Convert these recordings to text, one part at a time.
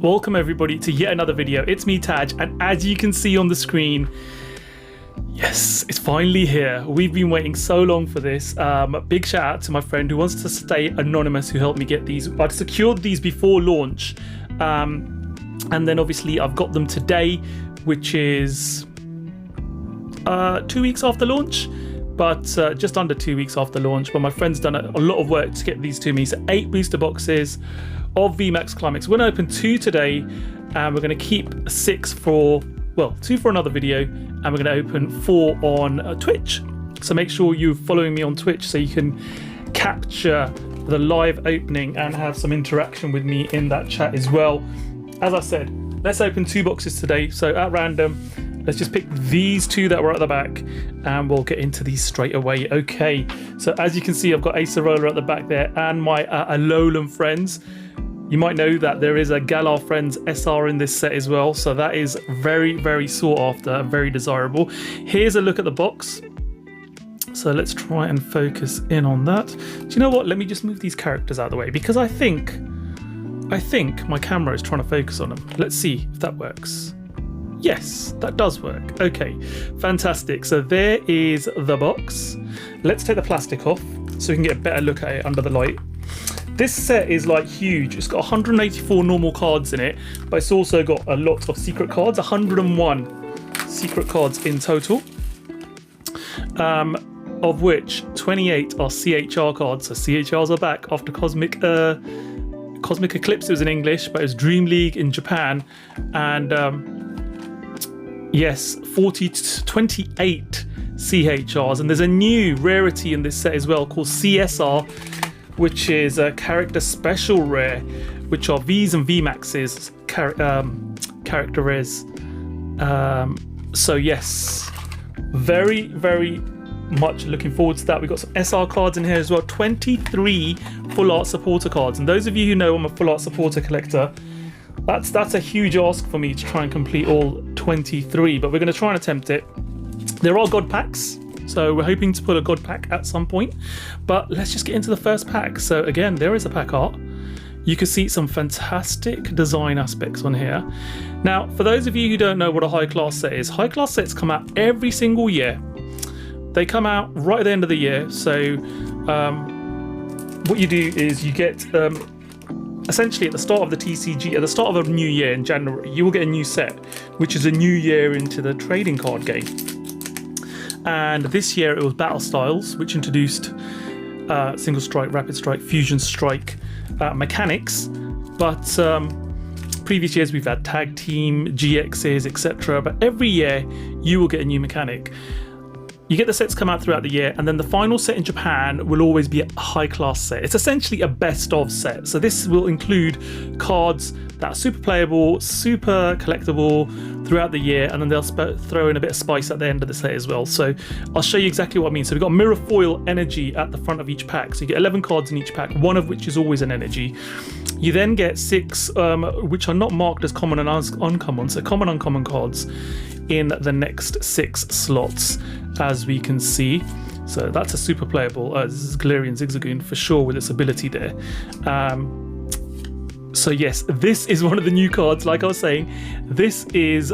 Welcome everybody to yet another video. It's me, Taj, and as you can see on the screen, yes, it's finally here. We've been waiting so long for this. Big shout out to my friend who wants to stay anonymous who helped me get these. I'd secured these before launch, and then obviously I've got them today, which is 2 weeks after launch. But just under 2 weeks after launch. But my friend's done a lot of work to get these to me. So 8 booster boxes of VMAX Climax. We're going to open 2 today, and we're going to keep 6 for, well, 2 for another video, and we're going to open 4 on Twitch. So make sure you're following me on Twitch so you can capture the live opening and have some interaction with me in that chat as well. As I said, let's open 2 boxes today. So at random, let's just pick these 2 that were at the back and we'll get into these straight away. Okay, so as you can see, I've got Acerola at the back there and my Alolan friends. You might know that there is a Galar Friends SR in this set as well. So that is very, very sought after, very desirable. Here's a look at the box. So let's try and focus in on that. Do you know what? Let me just move these characters out of the way because I think my camera is trying to focus on them. Let's see if that works. Yes, that does work. Okay, fantastic. So there is the box. Let's take the plastic off so we can get a better look at it under the light. This set is like huge. It's got 184 normal cards in it, but it's also got a lot of secret cards, 101 secret cards in total, of which 28 are CHR cards. So CHRs are back after Cosmic Eclipse. It was in English, but it was Dream League in Japan. And yes, 28 CHRs, and there's a new rarity in this set as well called CSR, which is a character special rare, which are V's and VMAX's character rares. So yes, very, very much looking forward to that. We've got some SR cards in here as well, 23 full art supporter cards, and those of you who know I'm a full art supporter collector, that's a huge ask for me to try and complete all 23, but we're going to try and attempt it. There are god packs, so we're hoping to pull a god pack at some point, but let's just get into the first pack. So again, there is a pack art. You can see some fantastic design aspects on here. Now, for those of you who don't know what a high class set is, high class sets come out every single year. They come out right at the end of the year. So what you do is you get essentially at the start of the TCG, at the start of a new year in January, you will get a new set, which is a new year into the trading card game. And this year it was Battle Styles, which introduced single strike, rapid strike, fusion strike mechanics. But previous years we've had tag team, GXs, etc. But every year you will get a new mechanic. You get the sets come out throughout the year, and then the final set in Japan will always be a high class set. It's essentially a best of set. So this will include cards that are super playable, super collectible throughout the year, and then they'll throw in a bit of spice at the end of the set as well. So I'll show you exactly what I mean. So we've got mirror foil energy at the front of each pack. So you get 11 cards in each pack, one of which is always an energy. You then get 6 which are not marked as common and uncommon, so common uncommon cards in the next 6 slots, as we can see. So that's a super playable this is Galarian Zigzagoon for sure with its ability there. So yes, this is one of the new cards. Like I was saying, this is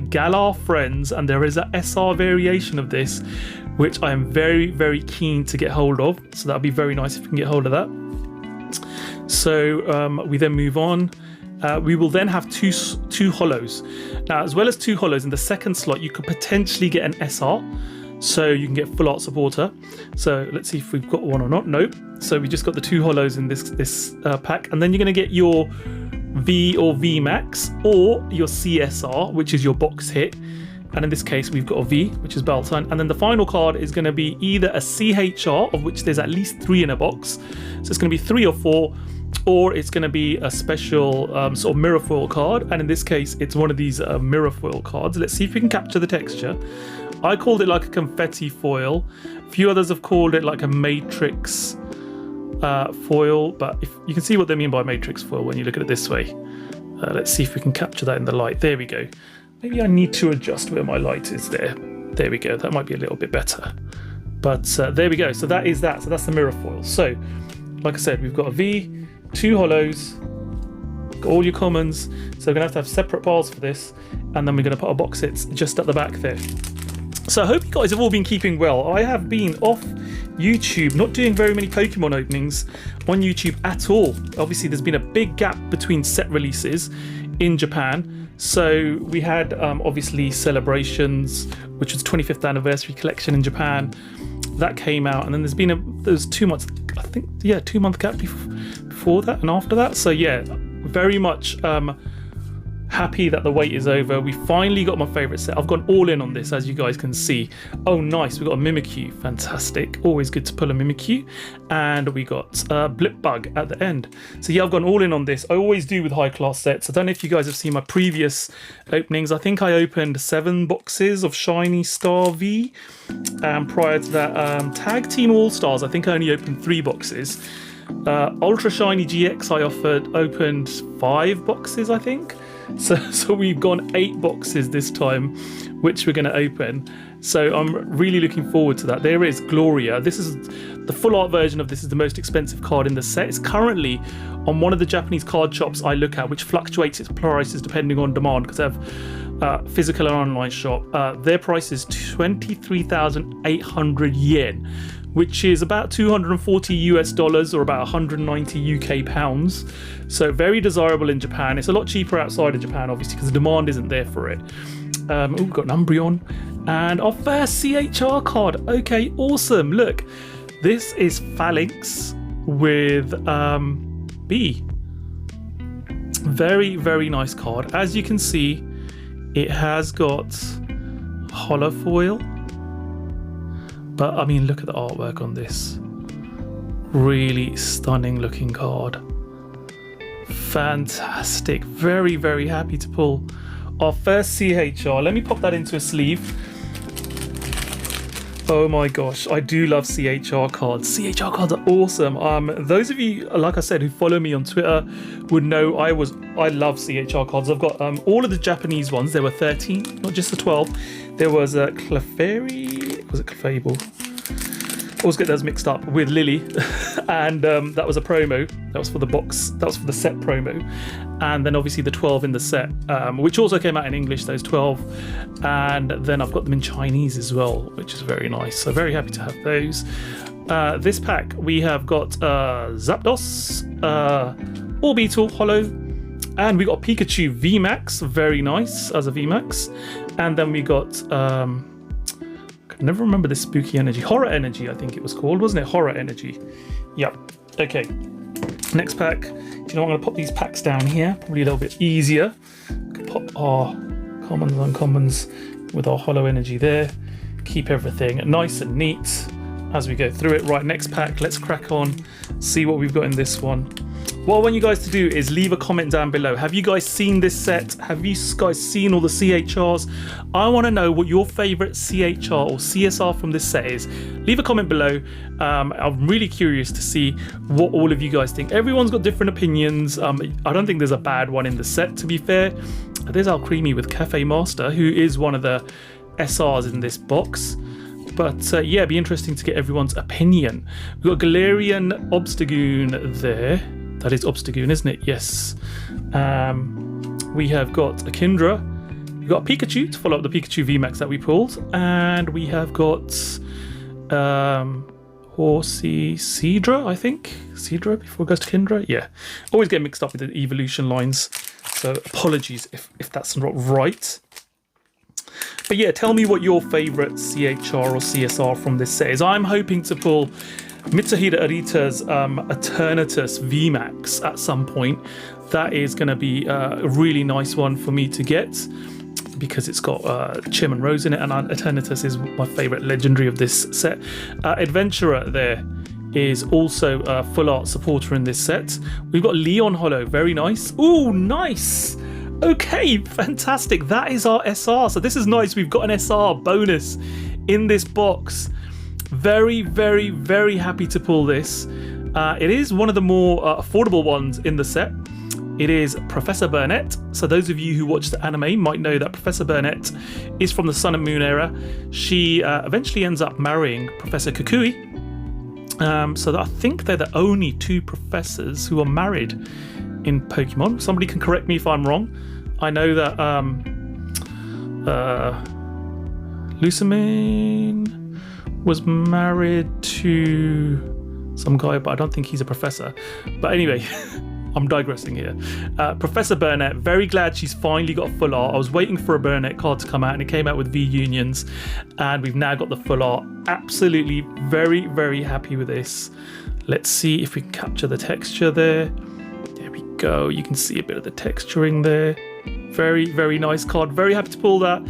Galar Friends, and there is a SR variation of this, which I am very, very keen to get hold of. So that'll be very nice if we can get hold of that. So we then move on. We will then have two hollows. Now, as well as 2 hollows in the second slot, you could potentially get an SR. So you can get full art supporter. So let's see if we've got one or not. Nope. So we just got the 2 hollows in this pack, and then you're going to get your V or VMAX or your CSR, which is your box hit. And in this case, we've got a V, which is Baltan. And then the final card is going to be either a CHR, of which there's at least 3 in a box. So it's going to be 3 or 4, or it's going to be a special sort of mirror foil card. And in this case, it's one of these mirror foil cards. Let's see if we can capture the texture. I called it like a confetti foil. A few others have called it like a matrix foil, but if you can see what they mean by matrix foil when you look at it this way. Let's see if we can capture that in the light. There we go. Maybe I need to adjust where my light is there. There we go. That might be a little bit better. But there we go. So that is that. So that's the mirror foil. So like I said, we've got a V, 2 hollows, got all your commons. So we're going to have separate piles for this, and then we're going to put our box sets just at the back there. So I hope you guys have all been keeping well. I have been off YouTube, not doing very many Pokemon openings on YouTube at all. Obviously, there's been a big gap between set releases in Japan. So we had obviously Celebrations, which was 25th anniversary collection in Japan. That came out, and then there's 2 months, I think, 2 month gap before that and after that. So yeah, very much happy that the wait is over. We finally got my favorite set. I've gone all in on this, as you guys can see. Oh nice, we got a Mimikyu, fantastic, always good to pull a Mimikyu. And we got Blipbug at the end. So yeah, I've gone all in on this. I always do with high class sets. I don't know if you guys have seen my previous openings. I think I opened 7 boxes of Shiny Star V, and prior to that Tag Team All Stars, I think I only opened 3 boxes. Ultra Shiny GX I opened 5 boxes, I think. So we've gone 8 boxes this time, which we're going to open. So I'm really looking forward to that. There is Gloria. This is the full art version of this. Is the most expensive card in the set. It's currently on one of the Japanese card shops I look at, which fluctuates its prices depending on demand, because they have physical and online shop. Their price is 23,800 yen, which is about 240 US dollars or about 190 UK pounds. So very desirable in Japan. It's a lot cheaper outside of Japan, obviously, because the demand isn't there for it. We've got an Umbreon and our first CHR card. Okay, awesome. Look, this is Phalanx with B. Very, very nice card. As you can see, it has got holofoil. But I mean, look at the artwork on this. Really stunning looking card. Fantastic. Very, very happy to pull our first CHR. Let me pop that into a sleeve. Oh my gosh, I do love CHR cards. CHR cards are awesome. Those of you, like I said, who follow me on Twitter would know I love CHR cards. I've got all of the Japanese ones. There were 13, not just the 12. There was a Clefairy, was it Clefable? I always get those mixed up with Lily. And that was a promo. That was for the box, that was for the set promo. And then obviously the 12 in the set, which also came out in English, those 12. And then I've got them in Chinese as well, which is very nice. So very happy to have those. This pack, we have got Zapdos, Orbeetle, Holo, and we got Pikachu VMAX, very nice as a VMAX. And then we got, I can never remember this spooky energy, Horror Energy, I think it was called, wasn't it? Horror Energy. Yep. Okay. Next pack. Do you know what? I'm going to pop these packs down here, probably a little bit easier. Could pop our commons and uncommons with our Holo Energy there. Keep everything nice and neat as we go through it. Right, next pack. Let's crack on. See what we've got in this one. What I want you guys to do is leave a comment down below. Have you guys seen this set? Have you guys seen all the CHRs? I want to know what your favorite CHR or CSR from this set is. Leave a comment below. I'm really curious to see what all of you guys think. Everyone's got different opinions. I don't think there's a bad one in the set, to be fair. There's Alcremie with Cafe Master, who is one of the SRs in this box. But yeah, it'd be interesting to get everyone's opinion. We've got Galarian Obstagoon there. That is Obstagoon, isn't it? Yes. We have got a Kindra. We've got a Pikachu to follow up the Pikachu VMAX that we pulled. And we have got Horsey Seadra, I think. Seadra before it goes to Kindra. Yeah. Always get mixed up with the evolution lines. So apologies if that's not right. But yeah, tell me what your favourite CHR or CSR from this set is. I'm hoping to pull Mitsuhide Arita's Eternatus VMAX at some point. That is going to be a really nice one for me to get because it's got Chim and Rose in it, and Eternatus is my favourite legendary of this set. Adventurer there is also a full art supporter in this set. We've got Leon Holo, very nice. Ooh, nice! Okay, fantastic. That is our SR. So this is nice. We've got an SR bonus in this box. Very, very, very happy to pull this. It is one of the more affordable ones in the set. It is Professor Burnett. So those of you who watch the anime might know that Professor Burnett is from the Sun and Moon era. She eventually ends up marrying Professor Kukui. So I think they're the only 2 professors who are married in Pokemon. Somebody can correct me if I'm wrong. I know that Lucamine was married to some guy, but I don't think he's a professor. But anyway, I'm digressing here. Professor Burnett, very glad she's finally got a full art. I was waiting for a Burnett card to come out, and it came out with V Unions, and we've now got the full art. Absolutely very, very happy with this. Let's see if we can capture the texture there. There we go. You can see a bit of the texturing there. Very, very nice card. Very happy to pull that.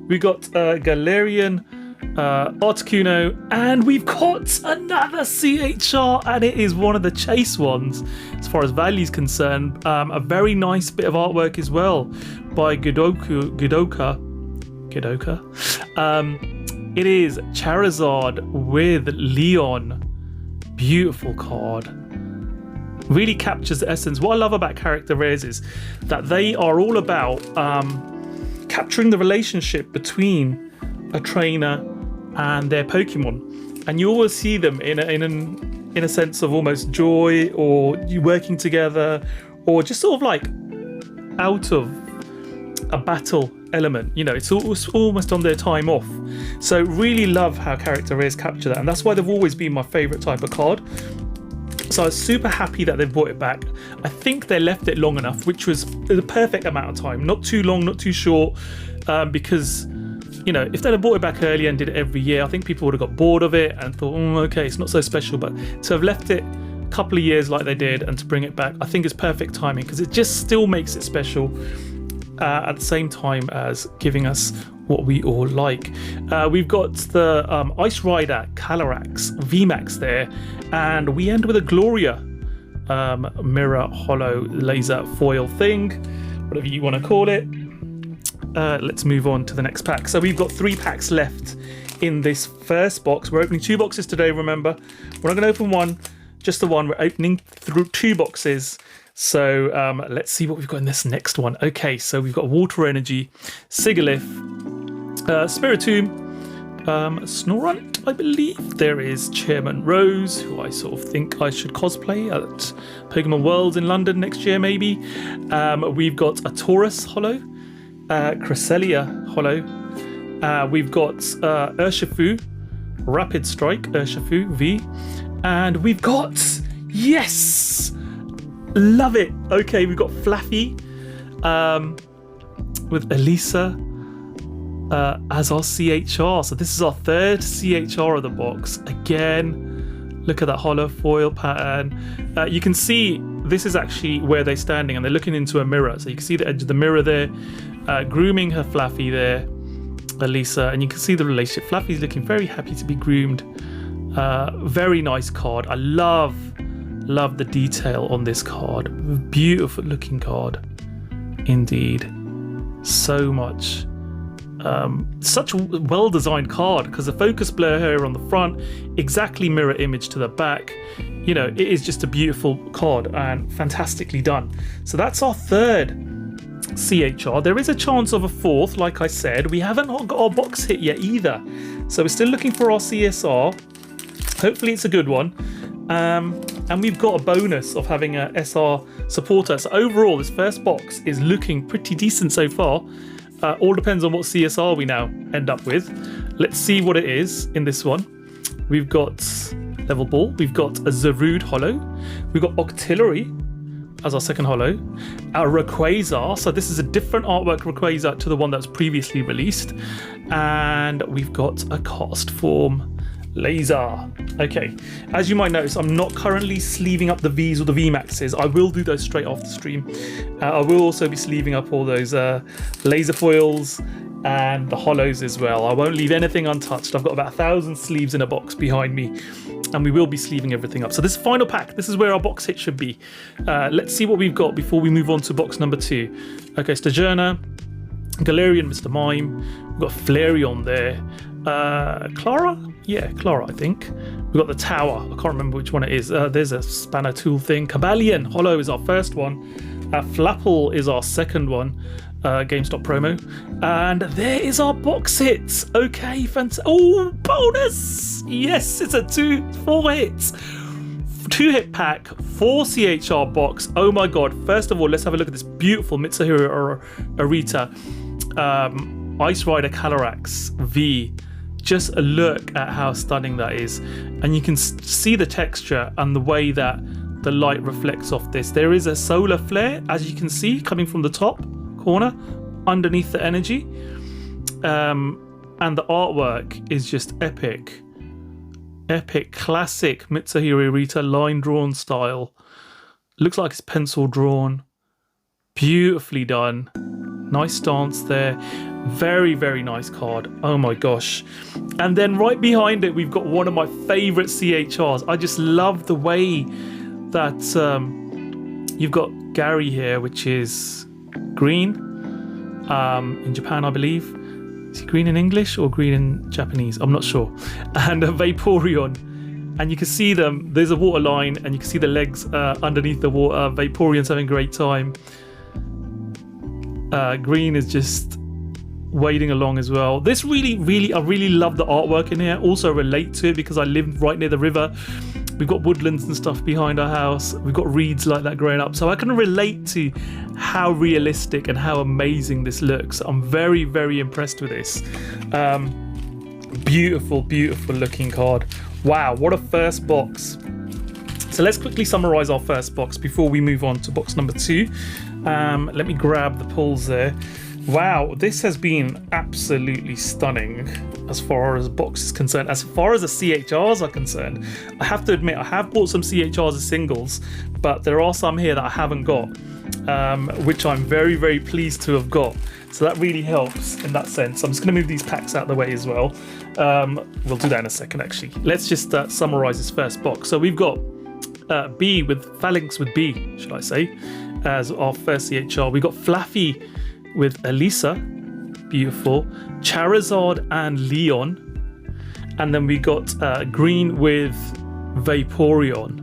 We got Galarian, Articuno, and we've got another CHR, and it is one of the chase ones as far as value is concerned. A very nice bit of artwork as well by Gidoka. It is Charizard with Leon. Beautiful card. Really captures the essence. What I love about character rares is that they are all about capturing the relationship between a trainer and their Pokemon, and you always see them in a sense of almost joy, or you working together, or just sort of like out of a battle element. You know, it's almost on their time off. So really love how character rares capture that, and that's why they've always been my favorite type of card. So I was super happy that they've brought it back. I think they left it long enough, which was the perfect amount of time. Not too long, not too short, because, you know, if they'd have brought it back earlier and did it every year, I think people would have got bored of it and thought, okay, it's not so special. But to have left it a couple of years like they did and to bring it back, I think is perfect timing, because it just still makes it special at the same time as giving us what we all like. We've got the Ice Rider Calyrex VMAX there, and we end with a Gloria mirror hollow laser foil thing, whatever you want to call it. Let's move on to the next pack. So we've got 3 packs left in this first box. We're opening 2 boxes today, remember. We're not going to open one, just the one. We're opening through 2 boxes. So let's see what we've got in this next one. Okay, so we've got Water Energy, Sigilyph, Spiritomb, Snorunt, I believe. There is Chairman Rose, who I sort of think I should cosplay at Pokemon Worlds in London next year, maybe. We've got a Taurus Holo, Cresselia Holo. We've got Urshifu, Rapid Strike, Urshifu V. And we've got, yes! Love it. Okay, we've got Flaffy with Elisa as our CHR. So this is our 3rd CHR of the box. Again, look at that hollow foil pattern. You can see this is actually where they're standing, and they're looking into a mirror. So you can see the edge of the mirror there, grooming her Flaffy there, Elisa, and you can see the relationship. Flaffy's looking very happy to be groomed. Very nice card. I love the detail on this card. Beautiful looking card indeed. So much such a well designed card, because the focus blur here on the front, exactly mirror image to the back. You know, it is just a beautiful card and fantastically done. So that's our 3rd CHR. There is a chance of a 4th, like I said. We haven't got our box hit yet either, so we're still looking for our CSR. Hopefully it's a good one. And we've got a bonus of having a SR supporter. So overall, this first box is looking pretty decent so far. All depends on what CSR we now end up with. Let's see what it is in this one. We've got Level Ball. We've got a Zarude Holo. We've got Octillery as our second holo. Our Rayquaza. So this is a different artwork Rayquaza to the one that was previously released. And we've got a cast form Laser. Okay, as you might notice, I'm not currently sleeving up the Vs or the VMAXs. I will do those straight off the stream. I will also be sleeving up all those laser foils and the holos as well. I won't leave anything untouched. I've got about 1,000 sleeves in a box behind me, and we will be sleeving everything up. So this final pack, this is where our box hit should be. Let's see what we've got before we move on to box number 2. Okay, Stagiona, Galarian, Mr. Mime. We've got Flareon there. Clara? Yeah, Clara, I think. We've got the Tower. I can't remember which one it is. There's a Spanner Tool thing. Cabalion Holo is our first one. Flapple is our second one. GameStop promo. And there is our box hits. Okay, fantastic. Oh, bonus! Yes, it's a 4 hits. 2-hit pack, 4 CHR box. Oh my god. First of all, let's have a look at this beautiful Mitsuhiro Arita Ice Rider Calyrex V. Just a look at how stunning that is. And you can see the texture and the way that the light reflects off this. There is a solar flare, as you can see, coming from the top corner underneath the energy. And the artwork is just epic. Epic, classic Mitsuhiro Arita line drawn style. Looks like it's pencil drawn. Beautifully done. Nice stance there. Very, very nice card. Oh my gosh. And then right behind it, we've got one of my favorite CHRs. I just love the way that you've got Gary here, which is green in Japan, I believe. Is he green in English or green in Japanese? I'm not sure. And a Vaporeon. And you can see them. There's a water line and you can see the legs underneath the water. Vaporeon's having a great time. Green is just wading along as well. This I really love the artwork in here. Also relate to it because I live right near the river. We've got woodlands and stuff behind our house. We've got reeds like that growing up. So I can relate to how realistic and how amazing this looks. I'm very, very impressed with this. Beautiful, beautiful looking card. Wow, what a first box. So let's quickly summarize our first box before we move on to box number 2. Let me grab the pulls there. Wow, this has been absolutely stunning as far as box is concerned. As far as the CHRs are concerned, I have to admit I have bought some CHRs as singles, but there are some here that I haven't got, which I'm very, very pleased to have got. So that really helps in that sense. I'm just going to move these packs out of the way as well. We'll do that in a second, actually. Let's just summarize this first box. So we've got B with Phalanx with B, should I say, as our first CHR. We've got Flaffy with Elisa, beautiful, Charizard and Leon, and then we got green with Vaporeon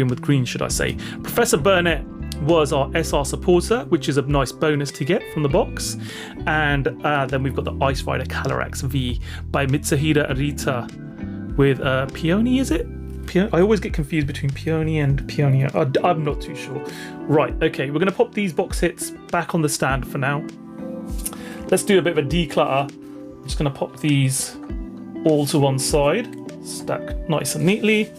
with green, should I say. Professor Burnett was our SR supporter, which is a nice bonus to get from the box, and then we've got the Ice Rider Calyrex V by Mitsuhiro Arita with Peony, is it? I always get confused between Peony and Peonia. I'm not too sure. Right, okay, we're going to pop these box hits back on the stand for now. Let's do a bit of a declutter. I'm just going to pop these all to one side, stack nice and neatly.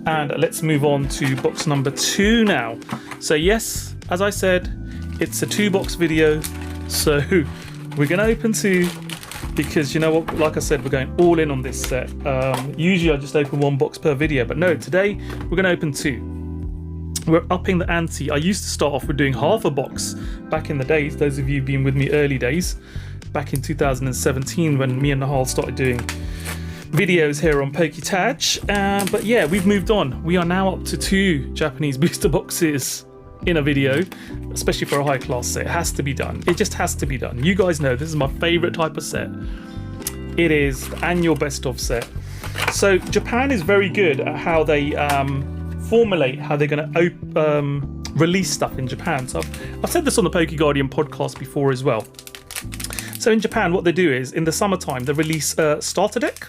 And let's move on to box number 2 now. So yes, as I said, it's a 2-box video. So we're going to open 2. Because you know what, like I said, we're going all in on this set. Usually I just open 1 box per video, but no, today we're going to open 2. We're upping the ante. I used to start off with doing half a box back in the days. Those of you who've been with me early days, back in 2017 when me and Nihal started doing videos here on PokeTaj. But yeah, we've moved on. We are now up to 2 Japanese booster boxes in a video, especially for a high class set. It has to be done. It just has to be done. You guys know this is my favorite type of set. It is the annual best of set. So Japan is very good at how they formulate how they're going to release stuff in Japan. So I've said this on the Poke Guardian podcast before as well. So in Japan, what they do is in the summertime they release a starter deck.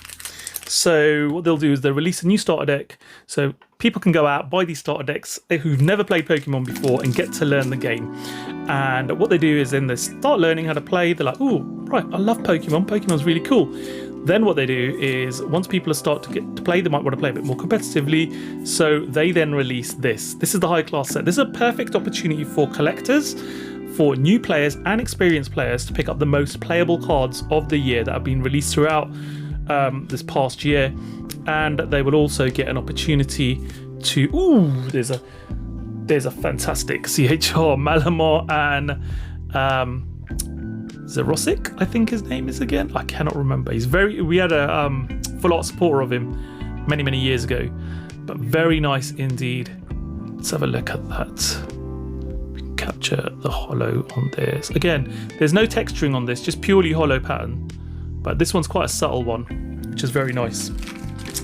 So what they'll do is they'll release a new starter deck, so people can go out, buy these starter decks who've never played Pokemon before and get to learn the game. And what they do is then they start learning how to play. They're like, oh, right, I love Pokemon. Pokemon's really cool. Then what they do is once people start to get to play, they might want to play a bit more competitively. So they then release this. This is the high class set. This is a perfect opportunity for collectors, for new players and experienced players to pick up the most playable cards of the year that have been released throughout this past year, and they will also get an opportunity to there's a fantastic CHR Malamar and Zerosic, I think his name is again. I cannot remember. We had a full art supporter of him many years ago, but very nice indeed. Let's have a look at that. Capture the holo on this. Again, there's no texturing on this, just purely holo pattern. But this one's quite a subtle one, which is very nice.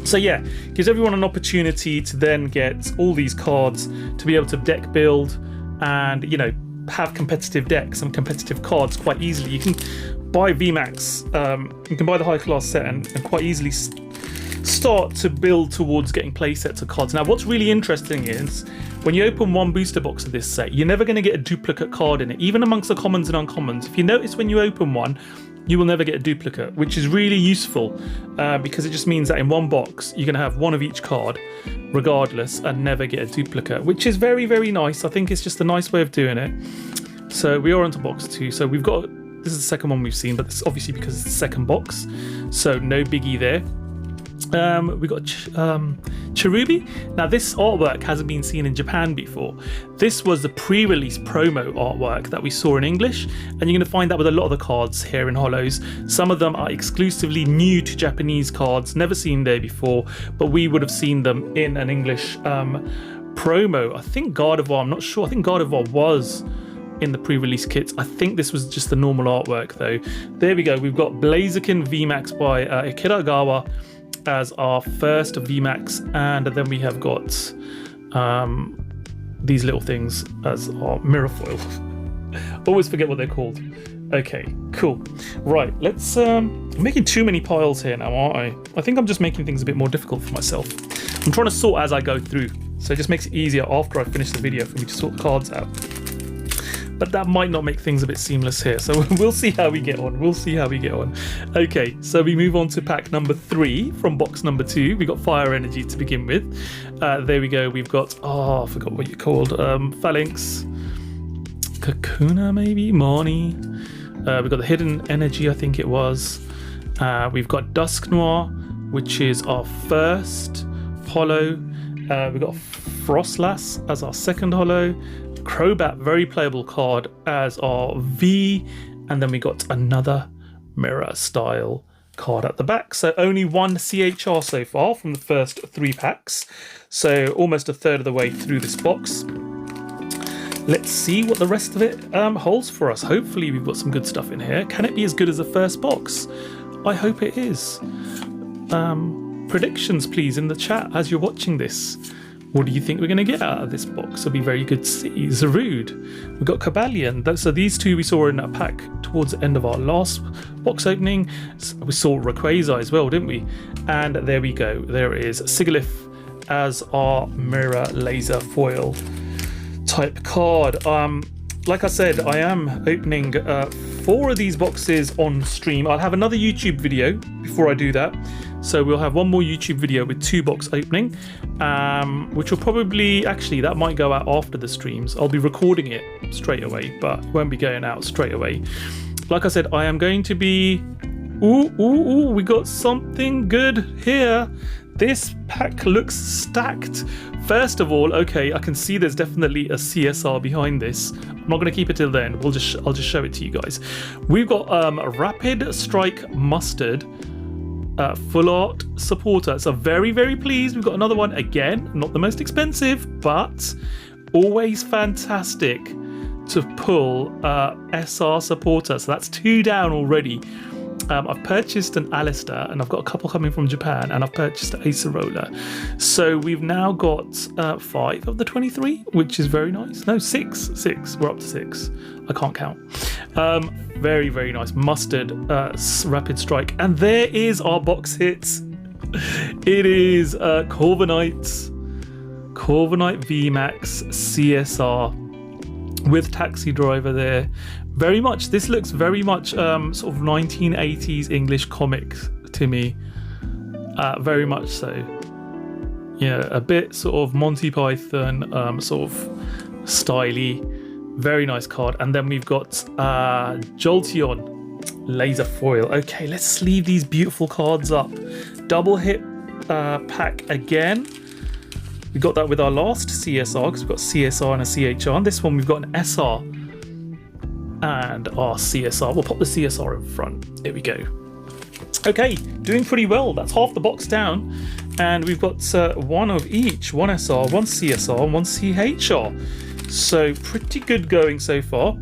So yeah, gives everyone an opportunity to then get all these cards to be able to deck build and, you know, have competitive decks and competitive cards quite easily. You can buy VMAX, you can buy the high class set and quite easily start to build towards getting play sets of cards. Now, what's really interesting is when you open one booster box of this set, you're never going to get a duplicate card in it, even amongst the commons and uncommons. If you notice, when you open one, you will never get a duplicate, which is really useful because it just means that in one box you're going to have one of each card regardless and never get a duplicate, which is very, very nice. I think it's just a nice way of doing it. So we are onto box 2. So we've got, this is the second one we've seen, but it's obviously because it's the second box, so no biggie there. We got Cherubi. Now, this artwork hasn't been seen in Japan before. This was the pre-release promo artwork that we saw in English, and you're going to find that with a lot of the cards here in Hollows. Some of them are exclusively new to Japanese cards, never seen there before, but we would have seen them in an English promo. I think Gardevoir, I'm not sure, I think Gardevoir was in the pre-release kits. I think this was just the normal artwork though. There we go, we've got Blaziken VMAX by Ikiragawa as our first VMAX, and then we have got these little things as our mirror foil. Always forget what they're called. Okay, cool. Right, let's I'm making too many piles here now, aren't I? I think I'm just making things a bit more difficult for myself. I'm trying to sort as I go through, so it just makes it easier after I finish the video for me to sort the cards out. But that might not make things a bit seamless here, so we'll see how we get on. We'll see how we get on. Okay, so we move on to pack number 3 from box number 2. We got Fire Energy to begin with. There we go. We've got, oh, I forgot what you're called. Phalanx, Kakuna, maybe Marnie. We've got the Hidden Energy, I think it was. We've got Dusk Noir, which is our first holo. We've got Frostlass as our second holo. Crobat, very playable card, as our V, and then we got another mirror style card at the back. So only one CHR so far from the first 3 packs, so almost a third of the way through this box. Let's see what the rest of it holds for us. Hopefully we've got some good stuff in here. Can it be as good as the first box? I hope it is. Predictions please in the chat as you're watching this. What do you think we're going to get out of this box? It'll be very good to see. Zarude. We've got Cobalion. So these two we saw in that pack towards the end of our last box opening. We saw Rayquaza as well, didn't we? And there we go. There is Sigilyph as our mirror laser foil type card. Like I said, I am opening 4 of these boxes on stream. I'll have another YouTube video before I do that. So we'll have one more YouTube video with 2 box opening, which will probably, actually that might go out after the streams. I'll be recording it straight away, but it won't be going out straight away. Like I said, I am going to be, ooh, we got something good here. This pack looks stacked. First of all, okay, I can see there's definitely a CSR behind this. I'm not going to keep it till then. I'll just show it to you guys. We've got Rapid Strike Mustard, full art supporter. So very, very pleased. We've got another one again, not the most expensive, but always fantastic to pull SR supporter. So that's 2 down already. I've purchased an Alistair, and I've got a couple coming from Japan, and I've purchased an Acerola. So we've now got 5 of the 23, which is very nice. No, 6. We're up to 6. I can't count. Very, very nice. Mustard, Rapid Strike. And there is our box hit. It is Corviknight VMAX CSR with Taxi Driver there. Very much, this looks very much sort of 1980s English comics to me. Very much so. Yeah, a bit sort of Monty Python sort of styly. Very nice card. And then we've got Jolteon Laser Foil. Okay, let's sleeve these beautiful cards up. Double hit pack again. We got that with our last CSR because we've got CSR and a CHR. And this one we've got an SR and our CSR. We'll pop the CSR in front. There we go. Okay, doing pretty well. That's half the box down. And we've got 1 of each. 1 SR, 1 CSR, and 1 CHR. So pretty good going so far.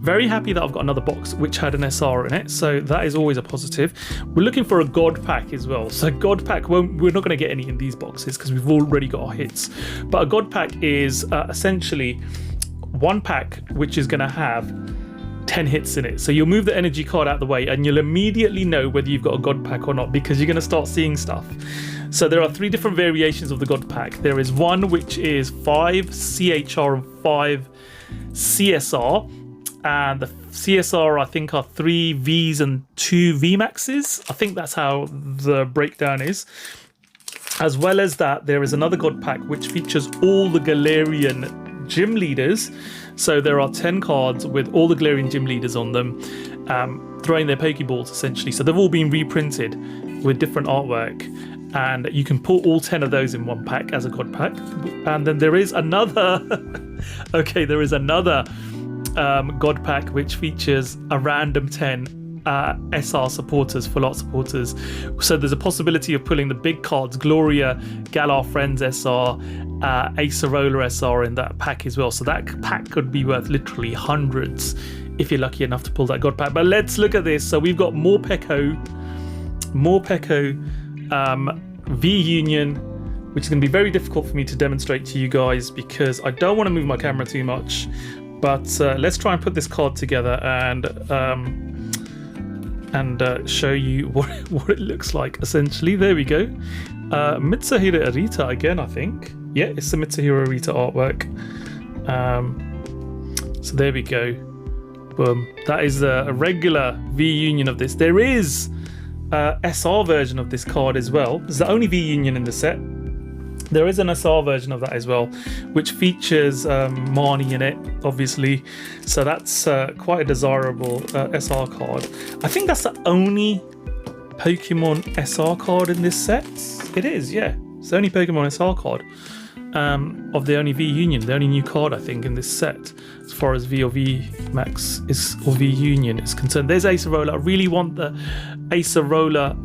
Very happy that I've got another box which had an SR in it, so that is always a positive. We're looking for a God pack as well. So God pack, we're not going to get any in these boxes because we've already got our hits. But a God pack is essentially one pack which is going to have 10 hits in it. So you'll move the energy card out the way and you'll immediately know whether you've got a God pack or not, because you're going to start seeing stuff. So there are 3 different variations of the God pack. There is one which is 5 CHR and 5 CSR. And the CSR, I think, are 3 Vs and 2 VMAXs. I think that's how the breakdown is. As well as that, there is another God pack which features all the Galarian gym leaders. So there are 10 cards with all the Galarian gym leaders on them, throwing their Pokeballs essentially. So they've all been reprinted with different artwork. And you can put all 10 of those in one pack as a God pack. And then there is another... okay, there is another God pack which features a random 10 SR supporters, full art supporters. So there's a possibility of pulling the big cards, Gloria, Galar Friends SR, Acerola SR in that pack as well. So that pack could be worth literally hundreds if you're lucky enough to pull that God pack. But let's look at this. So we've got more Peko, V-Union, which is going to be very difficult for me to demonstrate to you guys because I don't want to move my camera too much. But let's try and put this card together and show you what it looks like, essentially. There we go. Mitsuhiro Arita again, I think. Yeah, it's the Mitsuhiro Arita artwork. So there we go. Boom. That is a regular V-Union of this. There is a SR version of this card as well. It's the only V-Union in the set. There is an SR version of that as well, which features Marnie in it, obviously. So that's quite a desirable SR card. I think that's the only Pokemon SR card in this set. It is, yeah. It's the only Pokemon SR card of the only V-Union, the only new card, I think, in this set, as far as V or VMAX is, or V-Union is concerned. There's Acerola. I really want the Acerola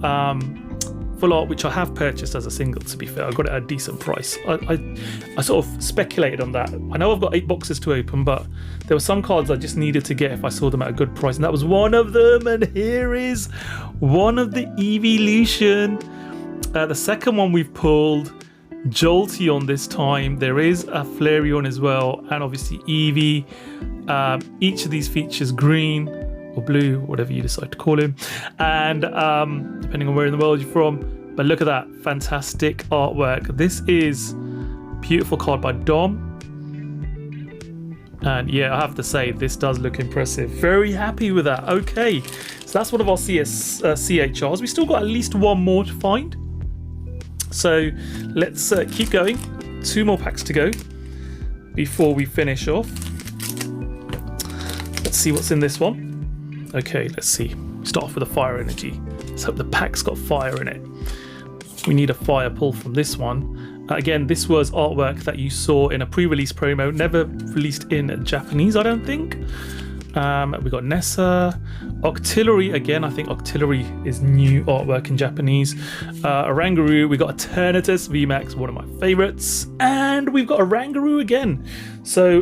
full art, which I have purchased as a single, to be fair. I got it at a decent price. I sort of speculated on that. I know I've got 8 boxes to open, but there were some cards I just needed to get if I saw them at a good price, and that was one of them. And here is one of the Evolution. The second one we've pulled, Jolteon this time. There is a Flareon as well, and obviously Eevee. Each of these features green or blue, whatever you decide to call him, and depending on where in the world you're from. But look at that fantastic artwork. This is beautiful card by Dom, and yeah, I have to say this does look impressive. Very happy with that. Okay, so that's one of our CHRs. We still got at least one more to find, so let's keep going. 2 more packs to go before we finish off. Let's see what's in this one. Okay, let's see. Start off with a fire energy. Let's hope the pack's got fire in it. We need a fire pull from this one. Again, this was artwork that you saw in a pre-release promo, never released in Japanese, I don't think. We got Nessa, Octillery. Again, I think Octillery is new artwork in Japanese. Oranguru. We got Eternatus VMAX, one of my favorites. And we've got Oranguru again. So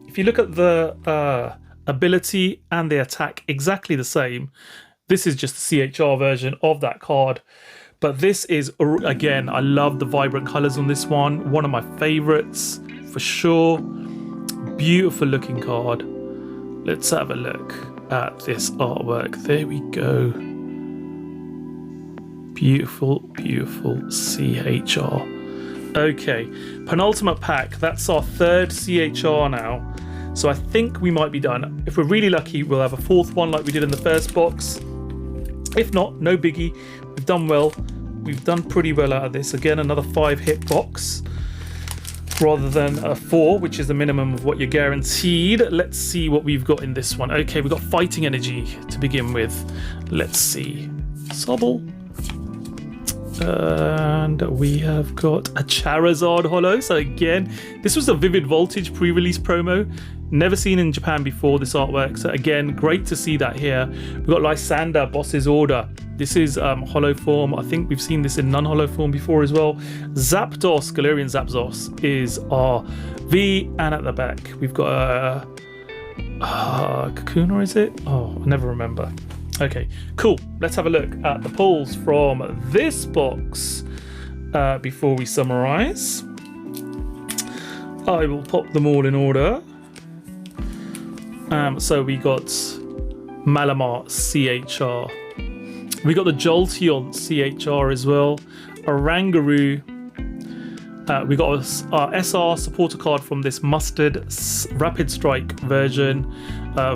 if you look at the ability and the attack, exactly the same. This is just the CHR version of that card, but this is, again, I love the vibrant colors on this one. One of my favorites for sure. Beautiful looking card. Let's have a look at this artwork. There we go. Beautiful, beautiful CHR. Okay, penultimate pack. That's our 3rd CHR now. So I think we might be done. If we're really lucky, we'll have a 4th one like we did in the first box. If not, no biggie. We've done well. We've done pretty well out of this. Again, another 5-hit box rather than a 4, which is the minimum of what you're guaranteed. Let's see what we've got in this one. Okay, we've got Fighting Energy to begin with. Let's see. Sobble. And we have got a Charizard holo. So again, this was a Vivid Voltage pre-release promo. Never seen in Japan before, this artwork. So again, great to see that here. We've got Lysander, Boss's Order. This is holo form. I think we've seen this in non-holo form before as well. Zapdos, Galarian Zapdos is our V. And at the back, we've got a Kakuna, is it? Oh, I never remember. Okay, cool. Let's have a look at the pulls from this box before we summarize. I will pop them all in order. So we got Malamar CHR. We got the Jolteon CHR as well. Orangaroo. We got our SR supporter card from this Mustard Rapid Strike version.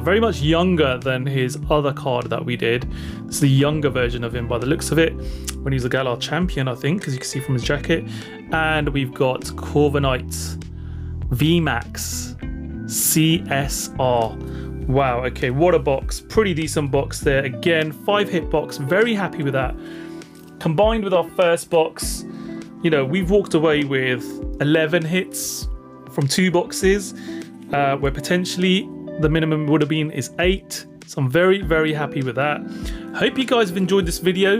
Very much younger than his other card that we did. It's the younger version of him by the looks of it, when he was a Galar champion, I think, as you can see from his jacket. And we've got Corviknight VMAX CSR. Wow, okay, what a box. Pretty decent box there. Again, 5-hit box. Very happy with that. Combined with our first box, you know, we've walked away with 11 hits from 2 boxes, where potentially the minimum would have been is 8. So I'm very, very happy with that. Hope you guys have enjoyed this video.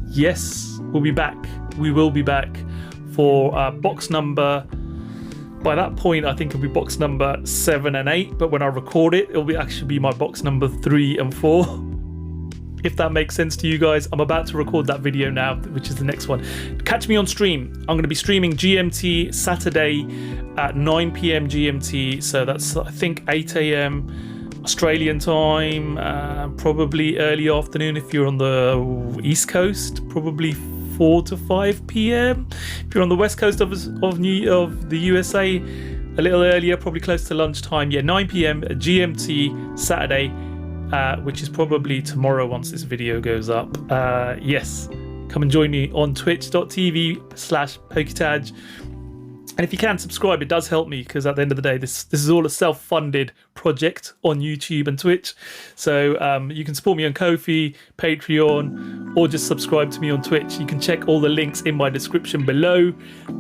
Yes, we'll be back. We will be back for box number. By that point, I think it'll be box number 7 and 8. But when I record it, it'll actually be my box number 3 and 4. If that makes sense to you guys. I'm about to record that video now, which is the next one. Catch me on stream. I'm going to be streaming GMT Saturday at 9 p.m. GMT. So that's, I think, 8 a.m. Australian time. Probably early afternoon if you're on the East Coast. Probably 4 to 5 p.m. If you're on the west coast of the USA, a little earlier, probably close to lunchtime. Yeah, 9 p.m. GMT Saturday, which is probably tomorrow once this video goes up. Yes, come and join me on twitch.tv/PokeTaj. And if you can subscribe, it does help me, because at the end of the day, this is all a self-funded project on YouTube and Twitch. So you can support me on Ko-fi, Patreon, or just subscribe to me on Twitch. You can check all the links in my description below.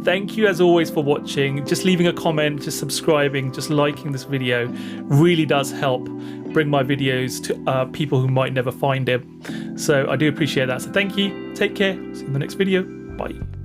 Thank you as always for watching. Just leaving a comment, just subscribing, just liking this video really does help bring my videos to people who might never find them. So I do appreciate that. So thank you. Take care. See you in the next video. Bye.